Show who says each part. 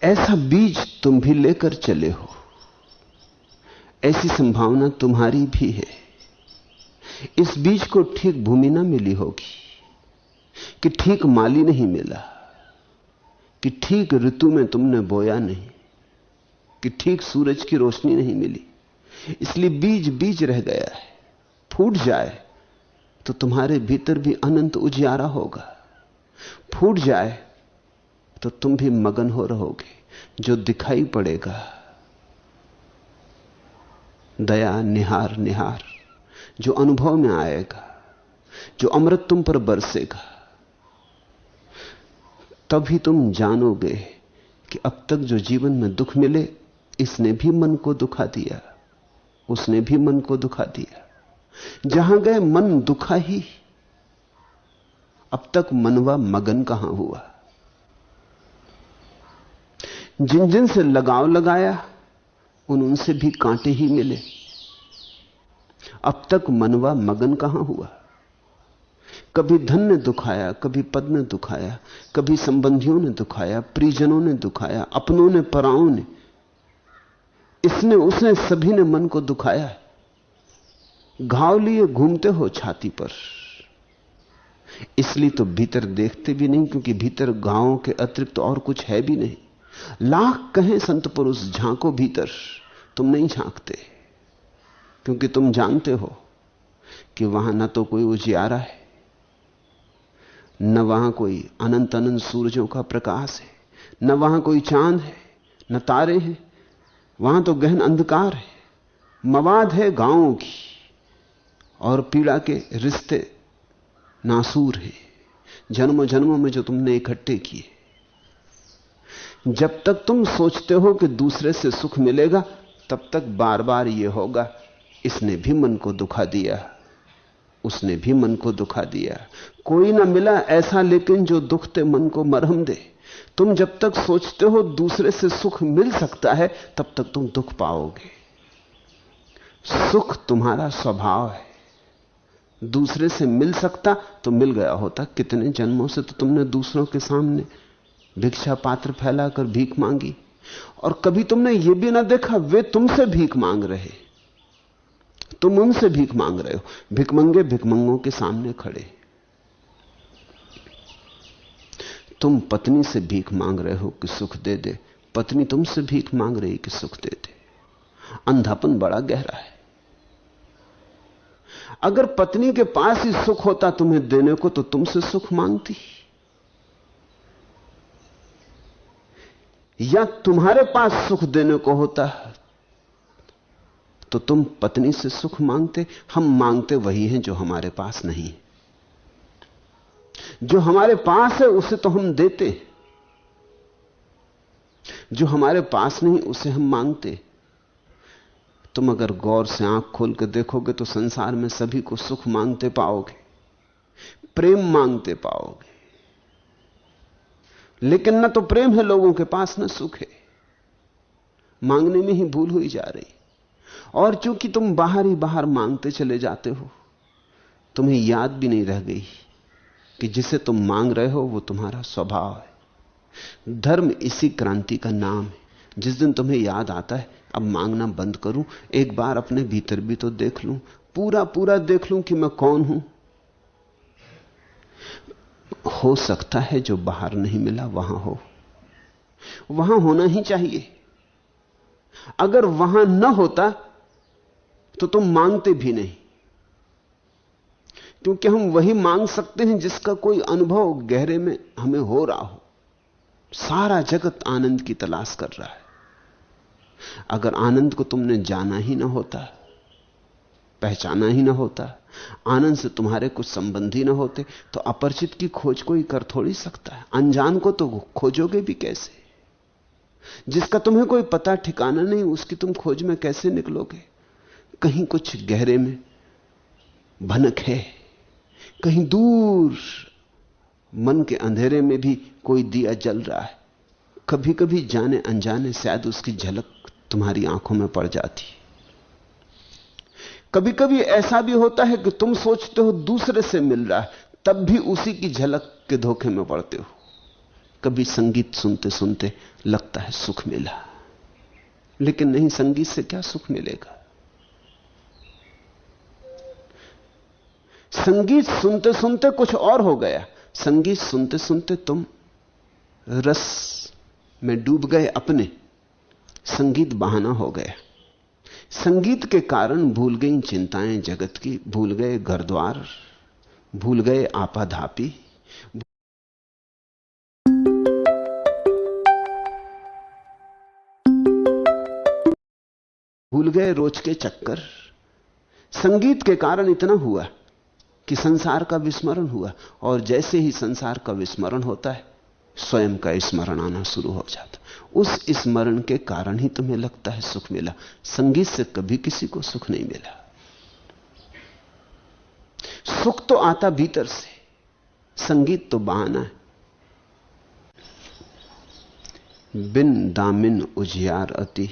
Speaker 1: ऐसा बीज तुम भी लेकर चले हो, ऐसी संभावना तुम्हारी भी है। इस बीज को ठीक भूमि ना मिली होगी, कि ठीक माली नहीं मिला, कि ठीक ऋतु में तुमने बोया नहीं, कि ठीक सूरज की रोशनी नहीं मिली, इसलिए बीज बीज रह गया है। फूट जाए तो तुम्हारे भीतर भी अनंत उजियारा होगा, फूट जाए तो तुम भी मगन हो रहोगे। जो दिखाई पड़ेगा दया निहार निहार, जो अनुभव में आएगा, जो अमृत तुम पर बरसेगा, तभी तुम जानोगे कि अब तक जो जीवन में दुख मिले, इसने भी मन को दुखा दिया, उसने भी मन को दुखा दिया। जहां गए मन दुखा ही। अब तक मनवा मगन कहां हुआ? जिन जिन से लगाव लगाया उनसे भी कांटे ही मिले। अब तक मनवा मगन कहां हुआ? कभी धन ने दुखाया, कभी पद ने दुखाया, कभी संबंधियों ने दुखाया, परिजनों ने दुखाया, अपनों ने पराओं ने, इसने उसने, सभी ने मन को दुखाया। घाव लिए घूमते हो छाती पर, इसलिए तो भीतर देखते भी नहीं, क्योंकि भीतर घावों के अतिरिक्त तो और कुछ है भी नहीं। लाख कहें संत पुरुष झांको भीतर, तुम नहीं झांकते, क्योंकि तुम जानते हो कि वहां न तो कोई उजियारा है, न वहां कोई अनंत अनंत सूरजों का प्रकाश है, न वहां कोई चांद है, न तारे हैं। वहां तो गहन अंधकार है, मवाद है गांवों की, और पीड़ा के रिश्ते नासूर हैं, जन्मों जन्मों में जो तुमने इकट्ठे किए। जब तक तुम सोचते हो कि दूसरे से सुख मिलेगा, तब तक बार बार यह होगा, इसने भी मन को दुखा दिया, उसने भी मन को दुखा दिया। कोई ना मिला ऐसा लेकिन जो दुखते मन को मरहम दे। तुम जब तक सोचते हो दूसरे से सुख मिल सकता है, तब तक तुम दुख पाओगे। सुख तुम्हारा स्वभाव है। दूसरे से मिल सकता तो मिल गया होता। कितने जन्मों से तो तुमने दूसरों के सामने भिक्षा पात्र फैलाकर भीख मांगी, और कभी तुमने यह भी ना देखा वे तुमसे भीख मांग रहे, तुम उनसे भीख मांग रहे हो। भिखमंगे भिखमंगों के सामने खड़े। तुम पत्नी से भीख मांग रहे हो कि सुख दे दे, पत्नी तुमसे भीख मांग रही कि सुख दे दे। अंधापन बड़ा गहरा है। अगर पत्नी के पास ही सुख होता तुम्हें देने को, तो तुमसे सुख मांगती, या तुम्हारे पास सुख देने को होता तो तुम पत्नी से सुख मांगते। हम मांगते वही हैं जो हमारे पास नहीं। जो हमारे पास है उसे तो हम देते, जो हमारे पास नहीं उसे हम मांगते। तुम अगर गौर से आंख खोल कर देखोगे तो संसार में सभी को सुख मांगते पाओगे, प्रेम मांगते पाओगे, लेकिन न तो प्रेम है लोगों के पास, न सुख है। मांगने में ही भूल हुई जा रही। और चूंकि तुम बाहर ही बाहर मांगते चले जाते हो, तुम्हें याद भी नहीं रह गई कि जिसे तुम मांग रहे हो वो तुम्हारा स्वभाव है। धर्म इसी क्रांति का नाम है। जिस दिन तुम्हें याद आता है अब मांगना बंद करूं, एक बार अपने भीतर भी तो देख लूं, पूरा पूरा देख लूं कि मैं कौन हूं। हो सकता है जो बाहर नहीं मिला वहां हो, वहां होना ही चाहिए। अगर वहां न होता तो तुम मांगते भी नहीं, क्योंकि हम वही मांग सकते हैं जिसका कोई अनुभव गहरे में हमें हो रहा हो। सारा जगत आनंद की तलाश कर रहा है। अगर आनंद को तुमने जाना ही ना होता, पहचाना ही ना होता, आनंद से तुम्हारे कुछ संबंधी ना होते, तो अपरिचित की खोज कोई कर थोड़ी सकता है। अनजान को तो खोजोगे भी कैसे? जिसका तुम्हें कोई पता ठिकाना नहीं, उसकी तुम खोज में कैसे निकलोगे? कहीं कुछ गहरे में भनक है, कहीं दूर मन के अंधेरे में भी कोई दिया जल रहा है। कभी कभी जाने अनजाने शायद उसकी झलक तुम्हारी आंखों में पड़ जाती। कभी कभी ऐसा भी होता है कि तुम सोचते हो दूसरे से मिल रहा है, तब भी उसी की झलक के धोखे में पड़ते हो। कभी संगीत सुनते सुनते लगता है सुख मिला, लेकिन नहीं, संगीत से क्या सुख मिलेगा। संगीत सुनते सुनते कुछ और हो गया। संगीत सुनते सुनते तुम रस में डूब गए अपने, संगीत बहाना हो गया। संगीत के कारण भूल गई चिंताएं जगत की, भूल गए घर द्वार, भूल गए आपाधापी, भूल गए रोज के चक्कर। संगीत के कारण इतना हुआ कि संसार का विस्मरण हुआ, और जैसे ही संसार का विस्मरण होता है स्वयं का स्मरण आना शुरू हो जाता। उस स्मरण के कारण ही तुम्हें लगता है सुख मिला। संगीत से कभी किसी को सुख नहीं मिला। सुख तो आता भीतर से, संगीत तो बहाना है। बिन दामिन उजियार अति